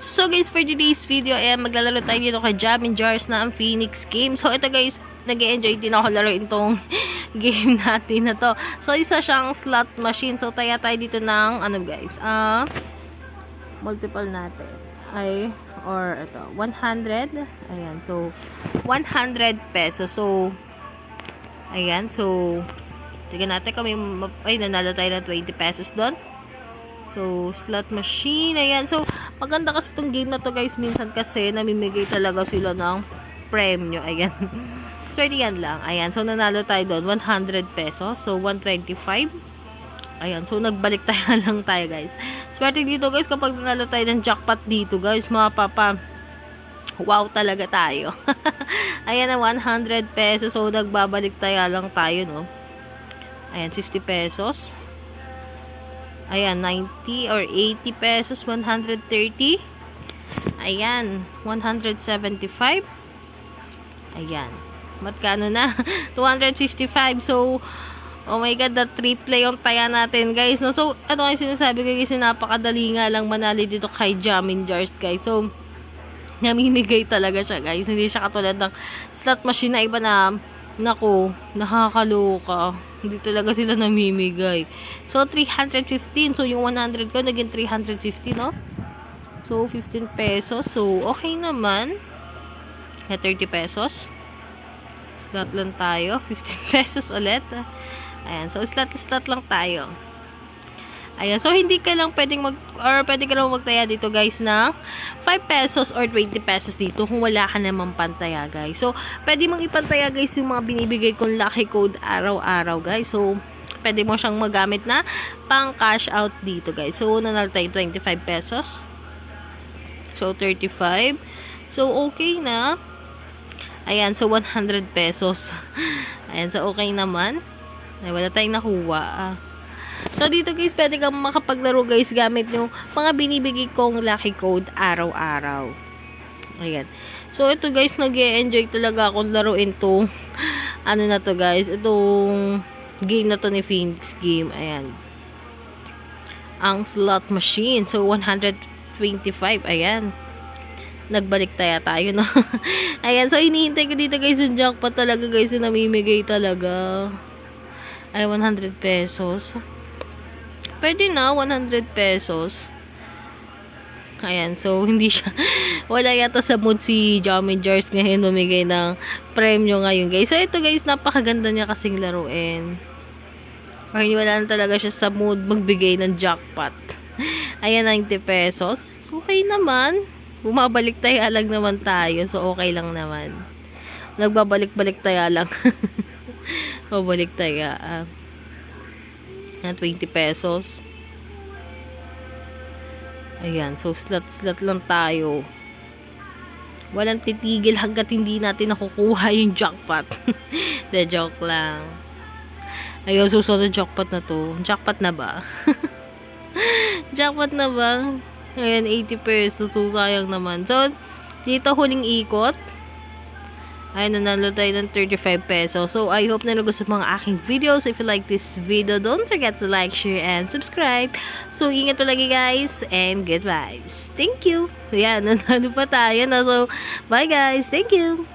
So guys, for today's video, maglalaro tayo dito kay Jamin Jars na ang Phoenix game. So ito guys, nag-enjoy din ako laruin itong game natin na to. So isa siyang slot machine. So tayo dito ng ano guys, multiple natin. Or ito, 100. Ayan, so 100 pesos. So ayan, so tignan natin kami, nanalo tayo ng 20 pesos doon. So, slot machine. Ayan. So, maganda kasi itong game na to guys. Minsan kasi, namimigay talaga sila ng premyo. Ayan. Swerte yan lang. Ayan. So, nanalo tayo doon. 100 pesos. So, 125. Ayan. So, nagbalik tayo lang tayo guys. Swerte dito guys. Kapag nanalo tayo ng jackpot dito guys. Mga papa. Wow talaga tayo. Ayan na 100 pesos. So, nagbabalik tayo lang tayo no. Ayan. 50 pesos. Ayan, 90 or 80 pesos, 130. Ayan, 175. Ayan. Magkano na? 255. So, oh my God, that triple yung taya natin, guys. No? So, ano yung sinasabi ko, guys, napakadali nga lang manali dito kay Jamin Jars, guys. So, namimigay talaga siya, guys. Hindi siya katulad ng slot machine na iba na, naku, nakakaloka. Hindi talaga sila namimigay. So, 315. So, yung 100 ko, naging 350, no? So, 15 pesos. So, okay naman. 30 pesos. Slot lang tayo. 15 pesos ulit. Ayan. So, slot lang tayo. Ayan. So, hindi ka lang pwede ka lang magtaya dito, guys, na 5 pesos or 20 pesos dito kung wala ka naman pantaya, guys. So, pwede mong ipantaya, guys, yung mga binibigay kong lucky code araw-araw, guys. So, pwede mo siyang magamit na pang cash out dito, guys. So, nanalo tayo 25 pesos. So, 35. So, okay na. Ayan. So, 100 pesos. Ayan. So, okay naman. Ay, wala tayong nakuha. So, dito guys, pwede kang makapaglaro guys gamit yung mga binibigay kong lucky code araw-araw. Ayan. So, ito guys, nag-e-enjoy talaga akong laruin tong ano na to guys, itong game na to ni Phoenix game. Ayan. Ang slot machine. So, 125. Ayan. Nagbalik tayo, no? Ayan. So, hinihintay ko dito guys yung jackpot talaga guys na namimigay talaga. Ay, 100 pesos. Pwede na, 100 pesos. Ayan, so, hindi siya, wala yata sa mood si Jamin Jars ngayon lumigay ng premyo ngayon, guys. So, ito, guys, napakaganda niya kasing laruin. Or, wala na talaga siya sa mood magbigay ng jackpot. Ayan, 90 pesos. So, okay naman. Bumabalik tayo lang naman tayo. So, okay lang naman. Nagbabalik-balik tayo lang. Babalik tayo, 20 pesos. Ayan. So, slot lang tayo. Walang titigil hanggat hindi natin nakukuha yung jackpot. De joke lang. Ayun, susunod jackpot na to. Jackpot na ba? Jackpot na ba? Ayan, 80 pesos. So, sayang naman. So, dito huling ikot. Ay, nanalo tayo ng 35 pesos. So, I hope na nagustuhan mga aking videos. If you like this video, don't forget to like, share, and subscribe. So, ingat palagi guys. And goodbye. Thank you. Ayan, nanalo pa tayo. So, bye guys. Thank you.